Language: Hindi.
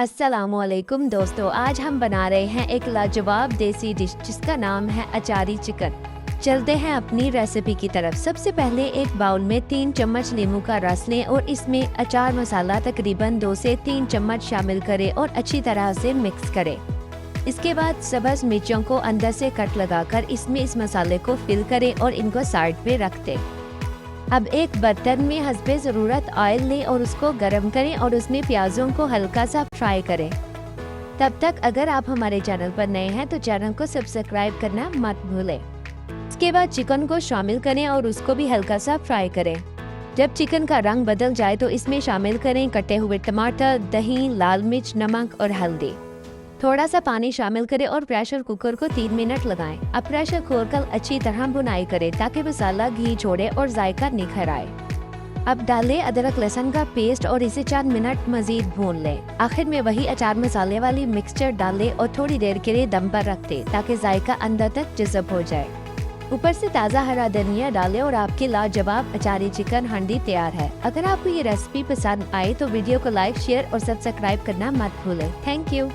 अस्सलामुअलैकुम दोस्तों, आज हम बना रहे हैं एक लाजवाब देसी डिश जिसका नाम है अचारी चिकन। चलते हैं अपनी रेसिपी की तरफ। सबसे पहले एक बाउल में 3 चम्मच नींबू का रस लें और इसमें अचार मसाला तकरीबन 2 से 3 चम्मच शामिल करें और अच्छी तरह से मिक्स करें। इसके बाद सब्ज मिर्चों को अंदर से कट लगाकर इसमें इस मसाले को फिल करें और इनको साइड पे रख दें। अब एक बर्तन में हस्बे ज़रूरत ऑयल लें और उसको गर्म करें और उसमें प्याजों को हल्का सा फ्राई करें। तब तक अगर आप हमारे चैनल पर नए हैं तो चैनल को सब्सक्राइब करना मत भूलें। इसके बाद चिकन को शामिल करें और उसको भी हल्का सा फ्राई करें। जब चिकन का रंग बदल जाए तो इसमें शामिल करें कटे हुए टमाटर, दही, लाल मिर्च, नमक और हल्दी। थोड़ा सा पानी शामिल करें और प्रेशर कुकर को 3 मिनट लगाएं। अब प्रेशर खोलकर अच्छी तरह भुनाई करें ताकि मसाला घी छोड़े और जायका निखर आए। अब डालें अदरक लहसुन का पेस्ट और इसे 4 मिनट मजीद भून लें। आखिर में वही अचार मसाले वाली मिक्सचर डालें और थोड़ी देर के लिए दम पर रख दें ताकि जायका अंदर तक जज़ब हो जाए। ऊपर से ताज़ा हरा धनिया डालें और आपकी लाजवाब अचारी चिकन हांडी तैयार है। अगर आपको ये रेसिपी पसंद आए तो वीडियो को लाइक, शेयर और सब्सक्राइब करना मत भूलें। Thank you.